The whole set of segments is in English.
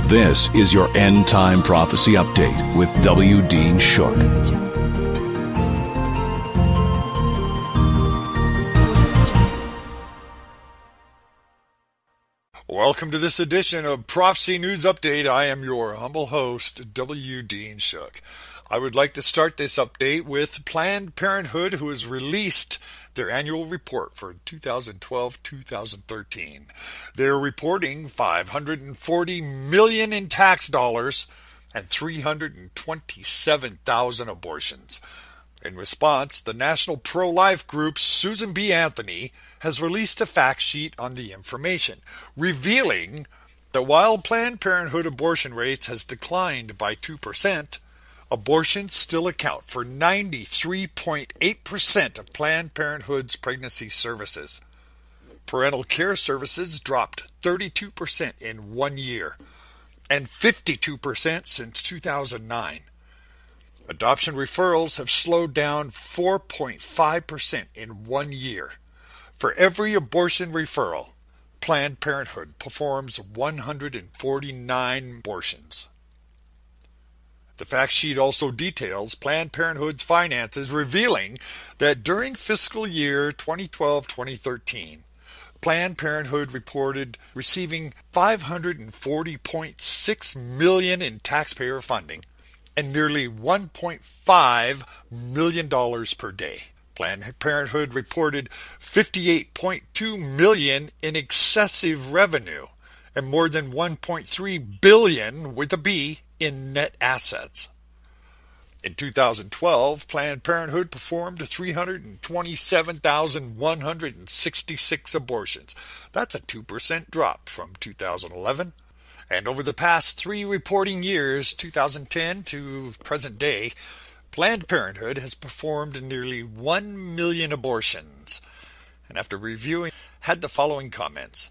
This is your End Time Prophecy Update with W. Dean Shook. Welcome to this edition of Prophecy News Update. I am your humble host, W. Dean Shook. I would like to start this update with Planned Parenthood, who has released their annual report for 2012-2013. They're reporting $540 million in tax dollars and 327,000 abortions. In response, the national pro-life group Susan B. Anthony has released a fact sheet on the information, revealing that while Planned Parenthood abortion rates has declined by 2%, abortions still account for 93.8% of Planned Parenthood's pregnancy services. Parental care services dropped 32% in 1 year and 52% since 2009. Adoption referrals have slowed down 4.5% in 1 year. For every abortion referral, Planned Parenthood performs 149 abortions. The fact sheet also details Planned Parenthood's finances, revealing that during fiscal year 2012-2013, Planned Parenthood reported receiving $540.6 million in taxpayer funding and nearly $1.5 million per day. Planned Parenthood reported $58.2 million in excessive revenue and more than $1.3 billion with a B in net assets. In 2012, Planned Parenthood performed 327,166 abortions. That's a 2% drop from 2011. And over the past 3 reporting years, 2010 to present day, Planned Parenthood has performed nearly 1 million abortions. And after reviewing, had the following comments.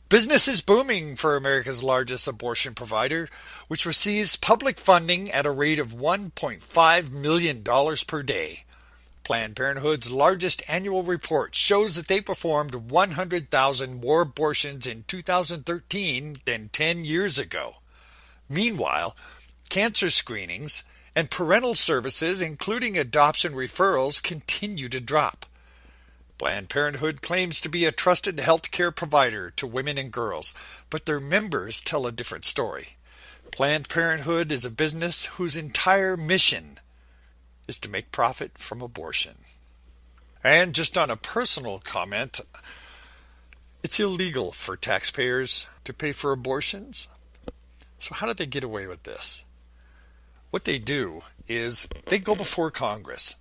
Business is booming for America's largest abortion provider, which receives public funding at a rate of $1.5 million per day. Planned Parenthood's largest annual report shows that they performed 100,000 more abortions in 2013 than 10 years ago. Meanwhile, cancer screenings and parental services, including adoption referrals, continue to drop. Planned Parenthood claims to be a trusted health care provider to women and girls, but their members tell a different story. Planned Parenthood is a business whose entire mission is to make profit from abortion. And just on a personal comment, it's illegal for taxpayers to pay for abortions. So how do they get away with this? What they do is they go before Congress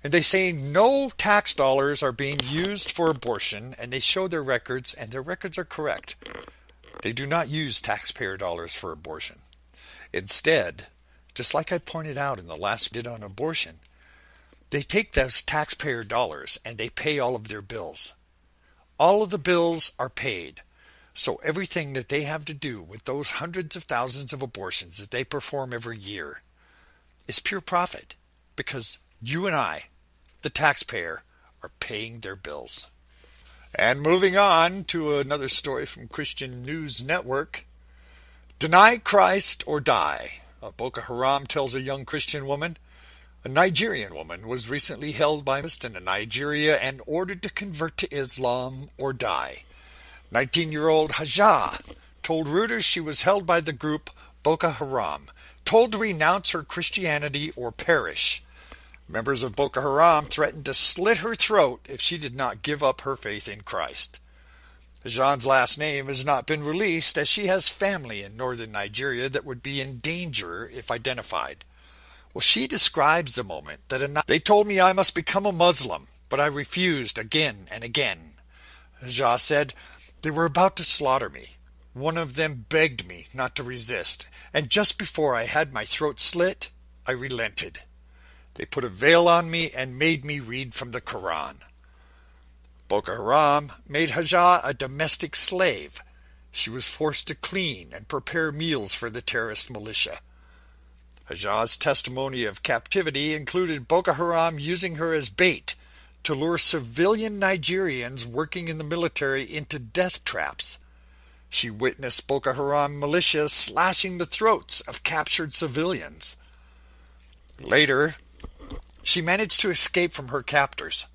and they say no tax dollars are being used for abortion, and they show their records, and their records are correct. They do not use taxpayer dollars for abortion. Instead, just like I pointed out in the last bit on abortion, they take those taxpayer dollars and they pay all of their bills. All of the bills are paid. So everything that they have to do with those hundreds of thousands of abortions that they perform every year is pure profit, because you and I, the taxpayer, are paying their bills. And moving on to another story from Christian News Network. Deny Christ or die. Boko Haram tells a young Christian woman. A Nigerian woman was recently held by in Nigeria and ordered to convert to Islam or die. 19-year-old Hajjah told Reuters she was held by the group Boko Haram, told to renounce her Christianity or perish. Members of Boko Haram threatened to slit her throat if she did not give up her faith in Christ. Hajjah's last name has not been released, as she has family in northern Nigeria that would be in danger if identified. Well, she describes the moment that they told me I must become a Muslim, but I refused again and again. Hajjah said, they were about to slaughter me. One of them begged me not to resist, and just before I had my throat slit, I relented. They put a veil on me and made me read from the Quran. Boko Haram made Hajjah a domestic slave. She was forced to clean and prepare meals for the terrorist militia. Hajjah's testimony of captivity included Boko Haram using her as bait to lure civilian Nigerians working in the military into death traps. She witnessed Boko Haram militia slashing the throats of captured civilians. Later, she managed to escape from her captors.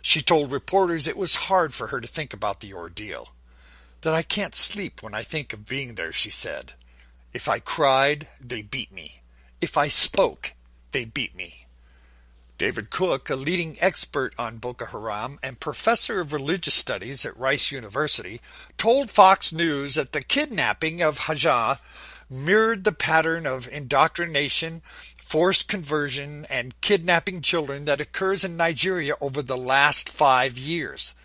She told reporters it was hard for her to think about the ordeal. That I can't sleep when I think of being there, she said. If I cried, they beat me. If I spoke, they beat me. David Cook, a leading expert on Boko Haram and professor of religious studies at Rice University, told Fox News that the kidnapping of Hajjah mirrored the pattern of indoctrination, forced conversion, and kidnapping children that occurs in Nigeria over the last 5 years.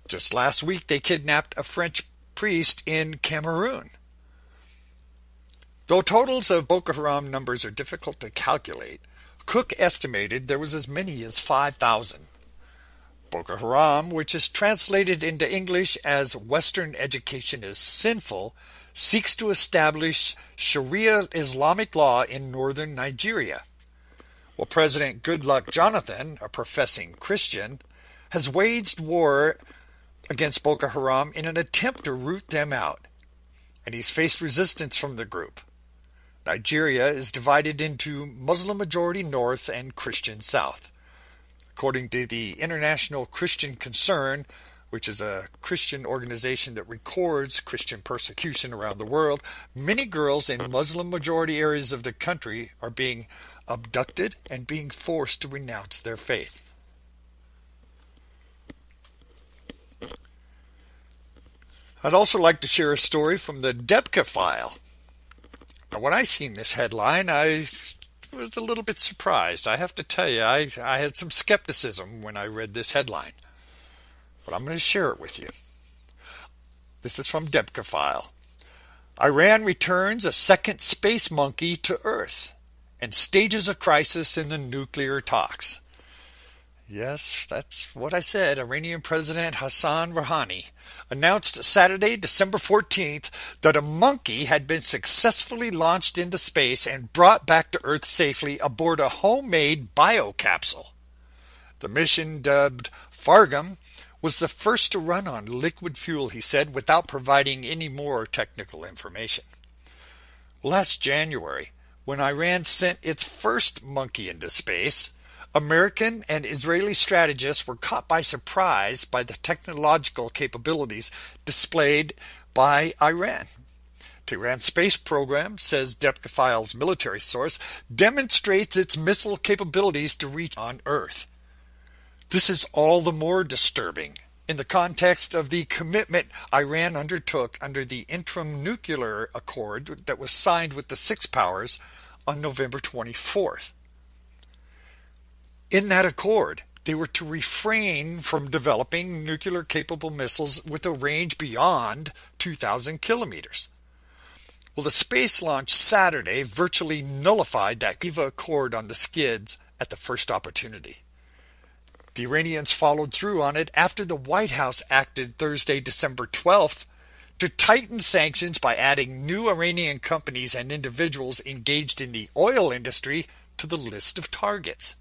Just last week, they kidnapped a French priest in Cameroon. Though totals of Boko Haram numbers are difficult to calculate, Cook estimated there was as many as 5,000. Boko Haram, which is translated into English as Western education is sinful, seeks to establish Sharia Islamic law in northern Nigeria. Well, President Goodluck Jonathan, a professing Christian, has waged war against Boko Haram in an attempt to root them out, and he's faced resistance from the group. Nigeria is divided into Muslim-majority North and Christian South. According to the International Christian Concern, which is a Christian organization that records Christian persecution around the world, many girls in Muslim-majority areas of the country are being abducted and being forced to renounce their faith. I'd also like to share a story from the Debka file. Now, when I seen this headline, I was a little bit surprised. I have to tell you, I had some skepticism when I read this headline. But I'm going to share it with you. This is from Debka file. Iran returns a second space monkey to Earth and stages a crisis in the nuclear talks. Yes, that's what I said. Iranian President Hassan Rouhani announced Saturday, December 14th, that a monkey had been successfully launched into space and brought back to Earth safely aboard a homemade biocapsule. The mission, dubbed Fargam, was the first to run on liquid fuel, he said, without providing any more technical information. Last January, when Iran sent its first monkey into space, American and Israeli strategists were caught by surprise by the technological capabilities displayed by Iran. Tehran's space program, says Debka file's military source, demonstrates its missile capabilities to reach on Earth. This is all the more disturbing in the context of the commitment Iran undertook under the interim nuclear accord that was signed with the Six Powers on November 24th. In that accord, they were to refrain from developing nuclear-capable missiles with a range beyond 2,000 kilometers. Well, the space launch Saturday virtually nullified that Geneva Accord on the skids at the first opportunity. The Iranians followed through on it after the White House acted Thursday, December 12th, to tighten sanctions by adding new Iranian companies and individuals engaged in the oil industry to the list of targets.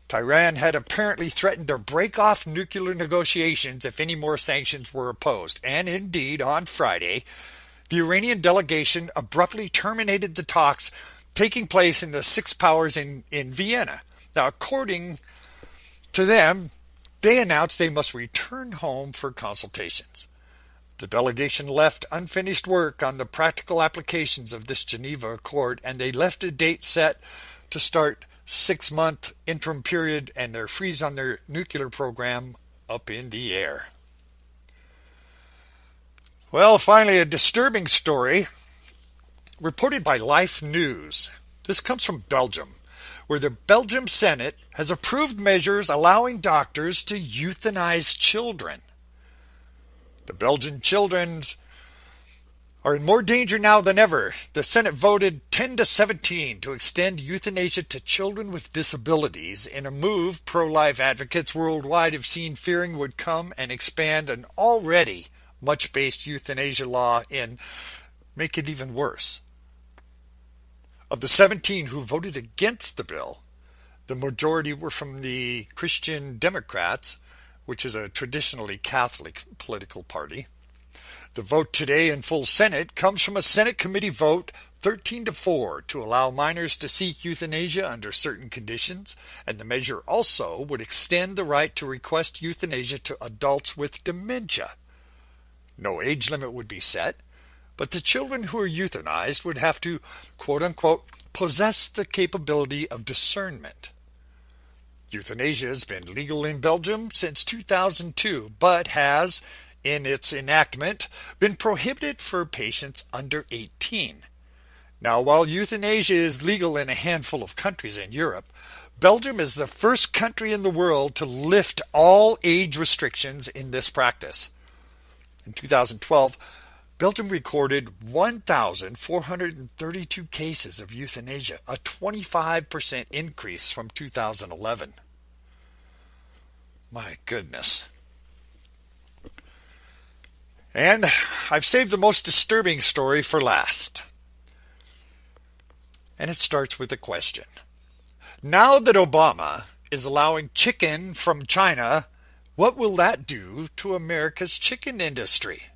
Tehran had apparently threatened to break off nuclear negotiations if any more sanctions were imposed, and indeed, on Friday, the Iranian delegation abruptly terminated the talks taking place in the Six Powers in Vienna. Now, according to them, they announced they must return home for consultations. The delegation left unfinished work on the practical applications of this Geneva Accord, and they left a date set to start 6-month interim period and their freeze on their nuclear program up in the air. Well, finally, a disturbing story reported by Life News. This comes from Belgium, where the Belgium Senate has approved measures allowing doctors to euthanize children. The Belgian children are in more danger now than ever. The Senate voted 10-17 to extend euthanasia to children with disabilities in a move pro-life advocates worldwide have seen fearing would come and expand an already much-based euthanasia law and make it even worse. Of the 17 who voted against the bill, The majority were from the Christian Democrats, which is a traditionally Catholic political party. The vote today in full Senate comes from a Senate committee vote 13-4 to allow minors to seek euthanasia under certain conditions, and the measure also would extend the right to request euthanasia to adults with dementia. No age limit would be set, but the children who are euthanized would have to, quote-unquote, possess the capability of discernment. Euthanasia has been legal in Belgium since 2002, but has, in its enactment, been prohibited for patients under 18. Now, while euthanasia is legal in a handful of countries in Europe, Belgium is the first country in the world to lift all age restrictions in this practice. In 2012, Belgium recorded 1,432 cases of euthanasia, a 25% increase from 2011. My goodness. And I've saved the most disturbing story for last. And it starts with a question. Now that Obama is allowing chicken from China, what will that do to America's chicken industry?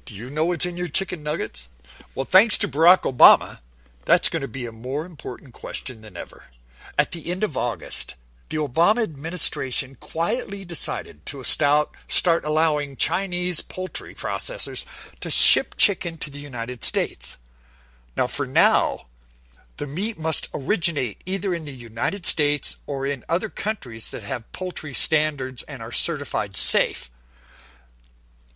Do you know what's in your chicken nuggets? Well, thanks to Barack Obama, that's going to be a more important question than ever. At the end of August, the Obama administration quietly decided to start allowing Chinese poultry processors to ship chicken to the United States. Now, for now, the meat must originate either in the United States or in other countries that have poultry standards and are certified safe.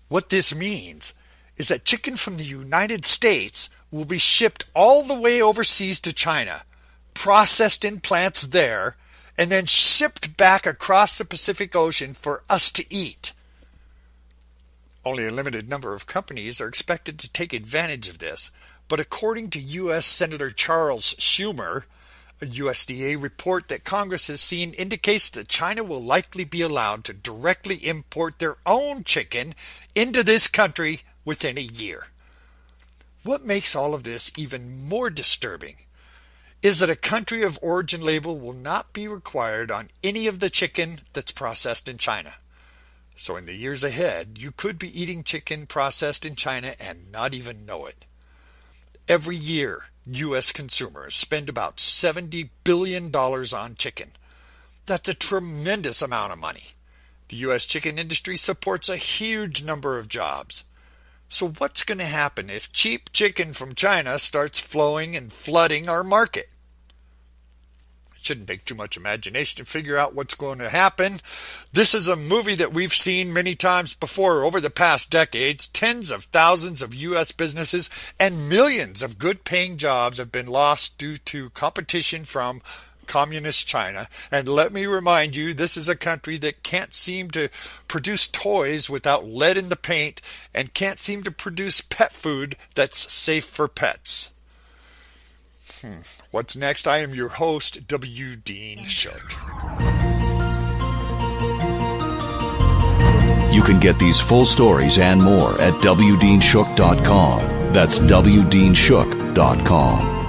What this means is that chicken from the United States will be shipped all the way overseas to China, processed in plants there, and then shipped back across the Pacific Ocean for us to eat. Only a limited number of companies are expected to take advantage of this, but according to U.S. Senator Charles Schumer, a USDA report that Congress has seen indicates that China will likely be allowed to directly import their own chicken into this country within a year. What makes all of this even more disturbing is that a country of origin label will not be required on any of the chicken that's processed in China. So in the years ahead, you could be eating chicken processed in China and not even know it. Every year, U.S. consumers spend about $70 billion on chicken. That's a tremendous amount of money. The U.S. chicken industry supports a huge number of jobs. So what's going to happen if cheap chicken from China starts flowing and flooding our market? It shouldn't take too much imagination to figure out what's going to happen. This is a movie that we've seen many times before over the past decades. Tens of thousands of U.S. businesses and millions of good-paying jobs have been lost due to competition from Communist China. And let me remind you, this is a country that can't seem to produce toys without lead in the paint and can't seem to produce pet food that's safe for pets. What's next? I am your host, W. Dean Shook. You can get these full stories and more at wdeanshook.com. That's wdeanshook.com.